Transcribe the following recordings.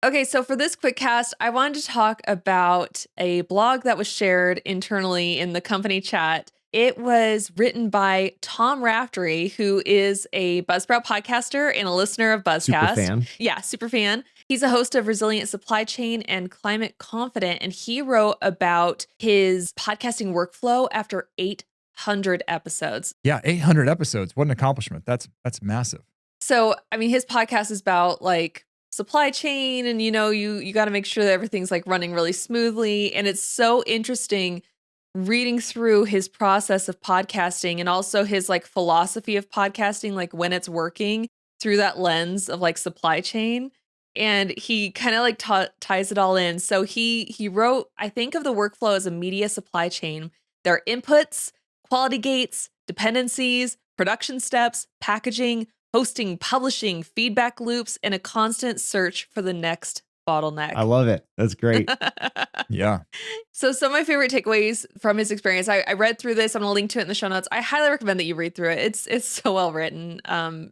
Okay, so for this quick cast, I wanted to talk about a blog that was shared internally in the company chat. It was written by Tom Raftery, who is a Buzzsprout podcaster and a listener of Super Buzzcast. fan. Yeah, super fan. He's a host of Resilient Supply Chain and Climate Confident, and he wrote about his podcasting workflow after 800 episodes. Yeah, 800 episodes. What an accomplishment. That's massive. So, I mean, his podcast is about like supply chain and you got to make sure that everything's like running really smoothly, and it's so interesting reading through his process of podcasting and also his like philosophy of podcasting, like when it's working through that lens of like supply chain. And he kind of like ties it all in. So he wrote, I think of the workflow as a media supply chain. There are inputs, quality gates, dependencies, production steps, packaging, hosting, publishing, feedback loops, and a constant search for the next bottleneck. I love it. That's great. Yeah. So some of my favorite takeaways from his experience, I read through this. I'm going to link to it in the show notes. I highly recommend that you read through it. It's so well written.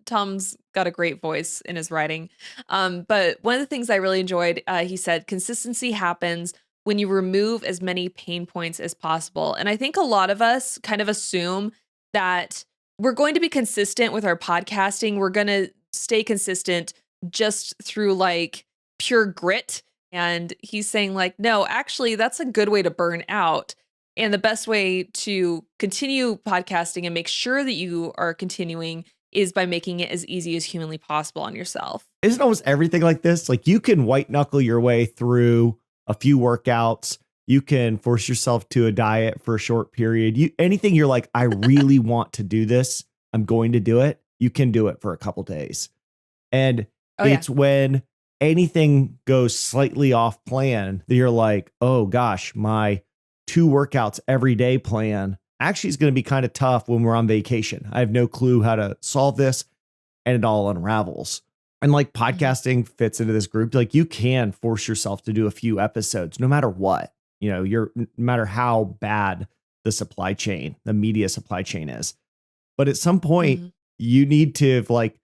Tom's got a great voice in his writing. But one of the things I really enjoyed, he said, consistency happens when you remove as many pain points as possible. And I think a lot of us kind of assume that we're going to be consistent with our podcasting. We're going to stay consistent just through like pure grit. And he's saying like, no, actually, that's a good way to burn out. And the best way to continue podcasting and make sure that you are continuing is by making it as easy as humanly possible on yourself. Isn't almost everything like this? Like you can white knuckle your way through a few workouts. You can force yourself to a diet for a short period. Anything you're like, I really want to do this, I'm going to do it. You can do it for a couple days. And it's when anything goes slightly off plan that you're like, oh gosh, my 2 workouts every day plan actually is going to be kind of tough when we're on vacation. I have no clue how to solve this, and it all unravels. And like podcasting fits into this group. Like you can force yourself to do a few episodes no matter what. No matter how bad the supply chain, the media supply chain is. But at some point, you need to have like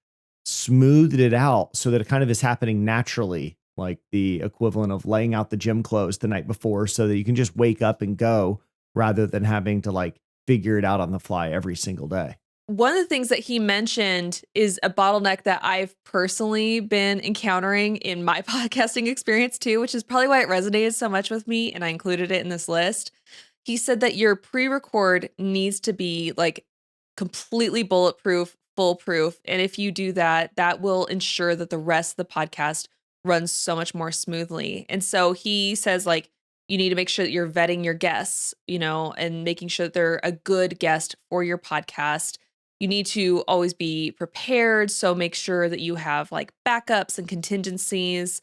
smoothed it out so that it kind of is happening naturally, like the equivalent of laying out the gym clothes the night before so that you can just wake up and go rather than having to like figure it out on the fly every single day. One of the things that he mentioned is a bottleneck that I've personally been encountering in my podcasting experience too, which is probably why it resonated so much with me and I included it in this list. He said that your pre-record needs to be like completely bulletproof, foolproof. And if you do that, that will ensure that the rest of the podcast runs so much more smoothly. And so he says like, you need to make sure that you're vetting your guests, and making sure that they're a good guest for your podcast. You need to always be prepared. So make sure that you have like backups and contingencies.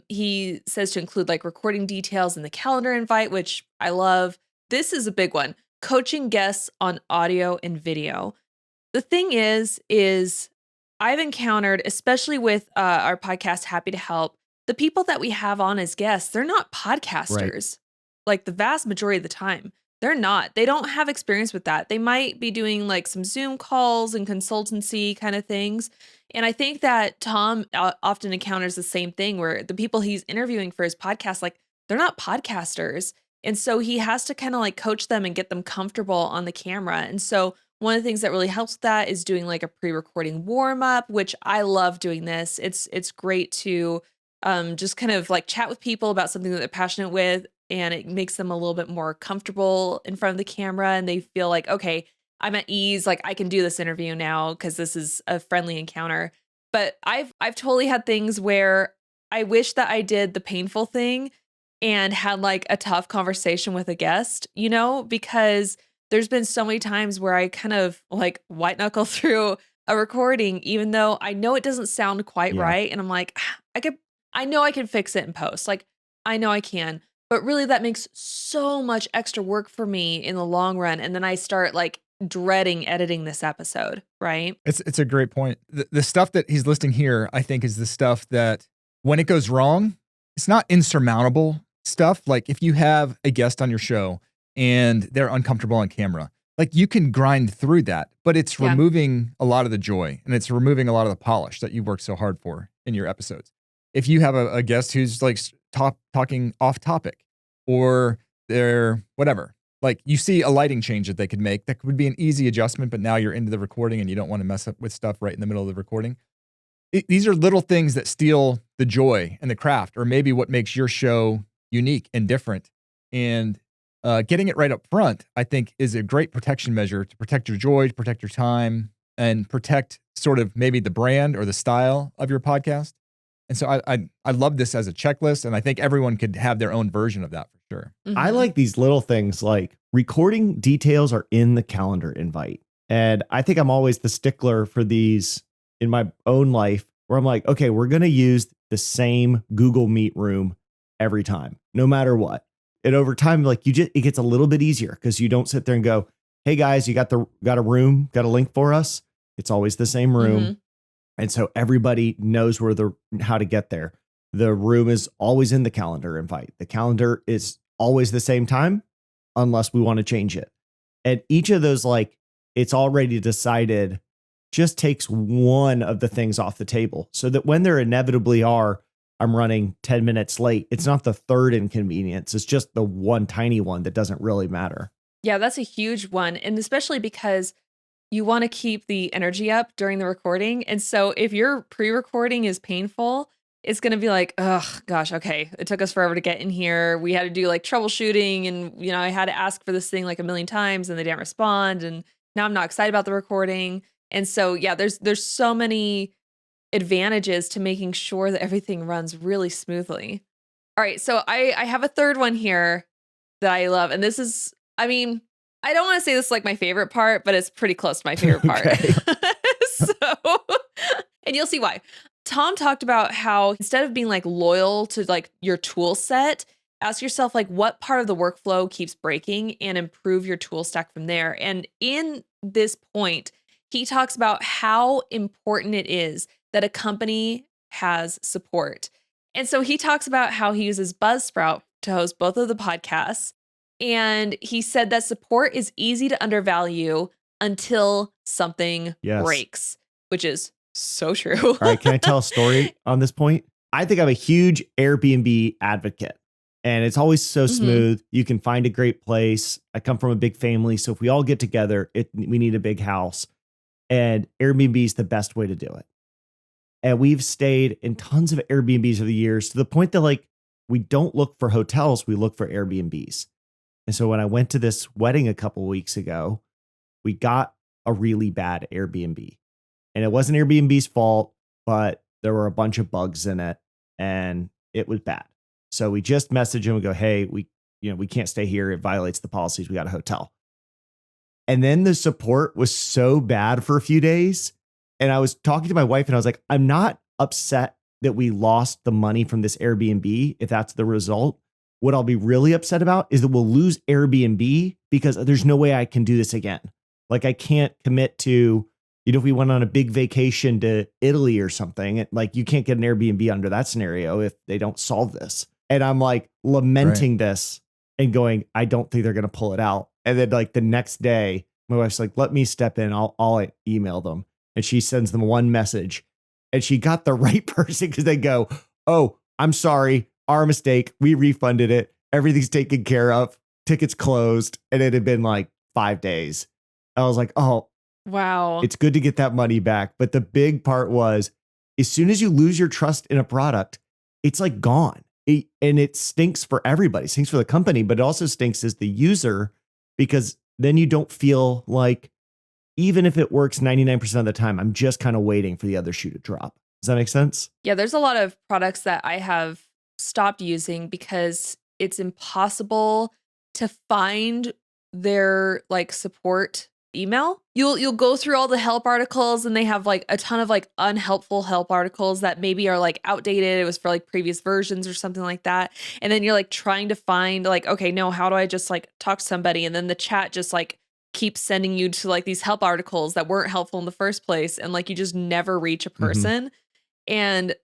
He says to include like recording details in the calendar invite, which I love. This is a big one. Coaching guests on audio and video. The thing is I've encountered, especially with our podcast, Happy to Help, the people that we have on as guests, they're not podcasters. Like the vast majority of the time. They're not. They don't have experience with that. They might be doing like some Zoom calls and consultancy kind of things. And I think that Tom often encounters the same thing where the people he's interviewing for his podcast, like they're not podcasters. And so he has to kind of like coach them and get them comfortable on the camera. And so one of the things that really helps with that is doing like a pre-recording warm up, which I love doing this. It's great to just kind of like chat with people about something that they're passionate with. And it makes them a little bit more comfortable in front of the camera and they feel like, okay, I'm at ease. Like I can do this interview now because this is a friendly encounter. But I've totally had things where I wish that I did the painful thing and had like a tough conversation with a guest, because there's been so many times where I kind of like white knuckle through a recording, even though I know it doesn't sound quite right. And I'm like, I know I can fix it in post. Like I know I can. But really, that makes so much extra work for me in the long run. And then I start like dreading editing this episode, right? It's a great point. The stuff that he's listing here, I think, is the stuff that when it goes wrong, it's not insurmountable stuff. Like if you have a guest on your show and they're uncomfortable on camera, like you can grind through that, but it's removing a lot of the joy and it's removing a lot of the polish that you worked so hard for in your episodes. if you have a guest who's like talking off topic, or they're whatever, like you see a lighting change that they could make, that would be an easy adjustment, but now you're into the recording and you don't want to mess up with stuff right in the middle of the recording. These are little things that steal the joy and the craft, or maybe what makes your show unique and different. And getting it right up front, I think, is a great protection measure to protect your joy, to protect your time, and protect sort of maybe the brand or the style of your podcast. And so I love this as a checklist, and I think everyone could have their own version of that for sure. Mhm. I like these little things, like recording details are in the calendar invite. And I think I'm always the stickler for these in my own life, where I'm like, okay, we're going to use the same Google Meet room every time, no matter what. And over time, like it gets a little bit easier because you don't sit there and go, hey guys, you got a room, got a link for us. It's always the same room. Mhm. And so everybody knows how to get there. The room is always in the calendar invite. The calendar is always the same time unless we want to change it. And each of those, like, it's already decided, just takes one of the things off the table, so that when there inevitably I'm running 10 minutes late, it's not the third inconvenience. It's just the one tiny one that doesn't really matter. Yeah, that's a huge one. And especially because you want to keep the energy up during the recording. And so if your pre-recording is painful, it's going to be like, oh gosh, okay, it took us forever to get in here. We had to do like troubleshooting, and I had to ask for this thing like a million times and they didn't respond. And now I'm not excited about the recording. And so, yeah, there's so many advantages to making sure that everything runs really smoothly. All right, so I have a third one here that I love. And this is, I mean, I don't want to say this is like my favorite part, but it's pretty close to my favorite part. And you'll see why. Tom talked about how instead of being like loyal to like your tool set, ask yourself like what part of the workflow keeps breaking and improve your tool stack from there. And in this point, he talks about how important it is that a company has support. And so he talks about how he uses Buzzsprout to host both of the podcasts. And he said that support is easy to undervalue until something breaks, which is so true. All right, can I tell a story on this point? I think I'm a huge Airbnb advocate, and it's always so smooth. You can find a great place. I come from a big family, so if we all get together, we need a big house, and Airbnb is the best way to do it. And we've stayed in tons of Airbnbs over the years, to the point that like we don't look for hotels, we look for Airbnbs. And so when I went to this wedding a couple weeks ago, we got a really bad Airbnb. And it wasn't Airbnb's fault, but there were a bunch of bugs in it and it was bad. So we just messaged him and go, hey, we can't stay here. It violates the policies. We got a hotel. And then the support was so bad for a few days. And I was talking to my wife and I was like, I'm not upset that we lost the money from this Airbnb, if that's the result. What I'll be really upset about is that we'll lose Airbnb because there's no way I can do this again. Like I can't commit to, if we went on a big vacation to Italy or something, like you can't get an Airbnb under that scenario if they don't solve this. And I'm like lamenting this and going, I don't think they're going to pull it out. And then like the next day, my wife's like, let me step in. I'll email them. And she sends them one message and she got the right person because they go, oh, I'm sorry. Our mistake. We refunded it. Everything's taken care of. Tickets closed. And it had been like 5 days. I was like, oh, wow. It's good to get that money back. But the big part was, as soon as you lose your trust in a product, it's like gone. And it stinks for everybody. It stinks for the company, but it also stinks as the user, because then you don't feel like, even if it works 99% of the time, I'm just kind of waiting for the other shoe to drop. Does that make sense? Yeah, there's a lot of products that I have stopped using because it's impossible to find their like support email. You'll go through all the help articles and they have like a ton of like unhelpful help articles that maybe are like outdated. It was for like previous versions or something like that. And then you're like trying to find like, okay, no, how do I just like talk to somebody? And then the chat just like keeps sending you to like these help articles that weren't helpful in the first place. And like you just never reach a person. And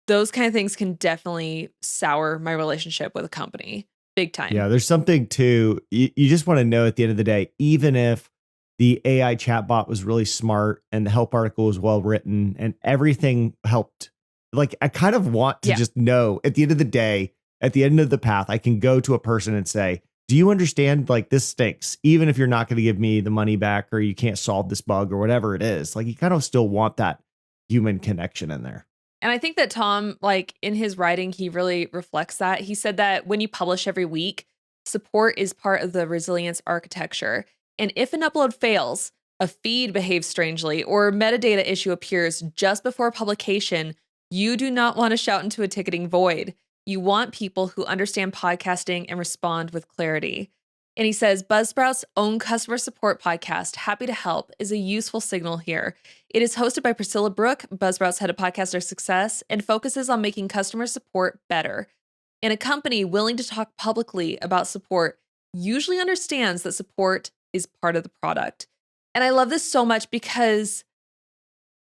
those kind of things can definitely sour my relationship with a company big time. Yeah, there's something to, you just want to know at the end of the day, even if the AI chatbot was really smart and the help article was well written and everything helped like, I kind of want to just know at the end of the day, at the end of the path, I can go to a person and say, do you understand? Like, this stinks, even if you're not going to give me the money back or you can't solve this bug or whatever it is. Like, you kind of still want that human connection in there. And I think that Tom, like in his writing, he really reflects that. He said that when you publish every week, support is part of the resilience architecture. And if an upload fails, a feed behaves strangely, or a metadata issue appears just before publication, you do not want to shout into a ticketing void. You want people who understand podcasting and respond with clarity. And he says, Buzzsprout's own customer support podcast, Happy to Help, is a useful signal here. It is hosted by Priscilla Brooke, Buzzsprout's head of podcaster success, and focuses on making customer support better. And a company willing to talk publicly about support usually understands that support is part of the product. And I love this so much because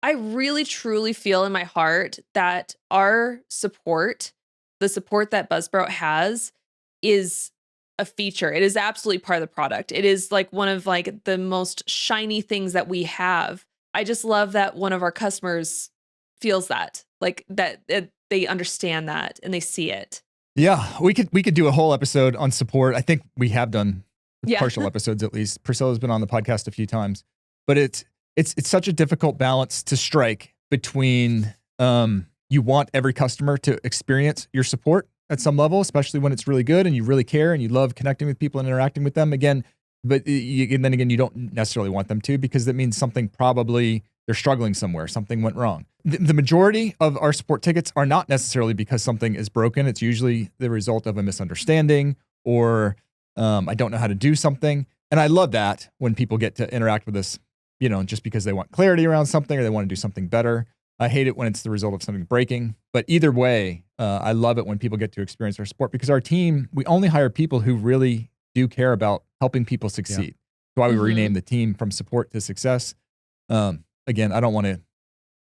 I really truly feel in my heart that our support, the support that Buzzsprout has, is a feature. It is absolutely part of the product. It is like one of like the most shiny things that we have. I just love that one of our customers feels that, like that they understand that and they see it. Yeah, we could do a whole episode on support. I think we have done partial episodes at least. Priscilla's been on the podcast a few times, but it's such a difficult balance to strike between you want every customer to experience your support at some level, especially when it's really good and you really care and you love connecting with people and interacting with them again. But and then again, you don't necessarily want them to, because that means something, probably they're struggling somewhere, something went wrong. The majority of our support tickets are not necessarily because something is broken. It's usually the result of a misunderstanding or I don't know how to do something. And I love that when people get to interact with us, just because they want clarity around something or they want to do something better. I hate it when it's the result of something breaking. But either way, I love it when people get to experience our support, because our team, we only hire people who really do care about helping people succeed. That's why we renamed the team from support to success. Again, I don't want to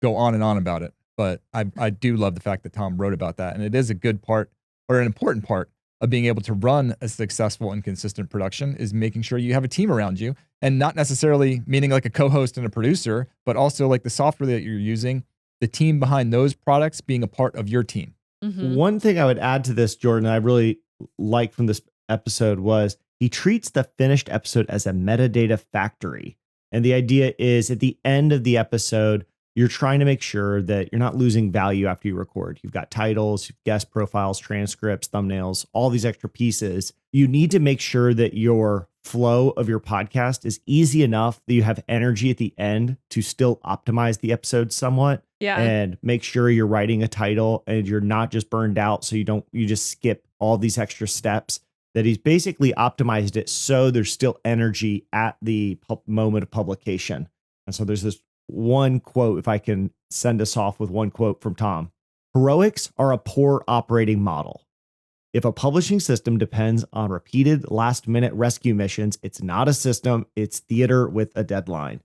go on and on about it, but I do love the fact that Tom wrote about that. And it is a good part, or an important part, of being able to run a successful and consistent production, is making sure you have a team around you, and not necessarily meaning like a co-host and a producer, but also like the software that you're using, the team behind those products being a part of your team. One thing I would add to this, Jordan, I really like from this episode was he treats the finished episode as a metadata factory. And the idea is at the end of the episode, you're trying to make sure that you're not losing value after you record. You've got titles, guest profiles, transcripts, thumbnails, all these extra pieces. You need to make sure that your flow of your podcast is easy enough that you have energy at the end to still optimize the episode somewhat. And make sure you're writing a title and you're not just burned out. So you just skip all these extra steps. That he's basically optimized it so there's still energy at the moment of publication. And so there's this one quote, if I can send us off with one quote from Tom. Heroics are a poor operating model. If a publishing system depends on repeated last-minute rescue missions, it's not a system, it's theater with a deadline.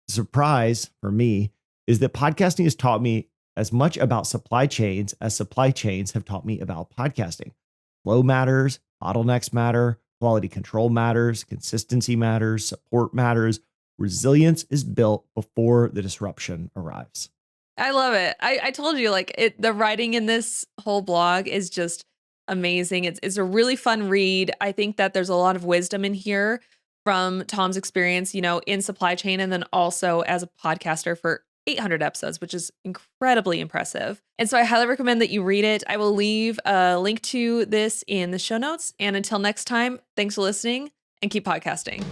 The surprise for me is that podcasting has taught me as much about supply chains as supply chains have taught me about podcasting. Flow matters, bottlenecks matter, quality control matters, consistency matters, support matters. Resilience is built before the disruption arrives. I love it. I told you, like, the writing in this whole blog is just amazing. It's a really fun read. I think that there's a lot of wisdom in here from Tom's experience, in supply chain, and then also as a podcaster for 800 episodes, which is incredibly impressive. And so I highly recommend that you read it. I will leave a link to this in the show notes. And until next time, thanks for listening and keep podcasting.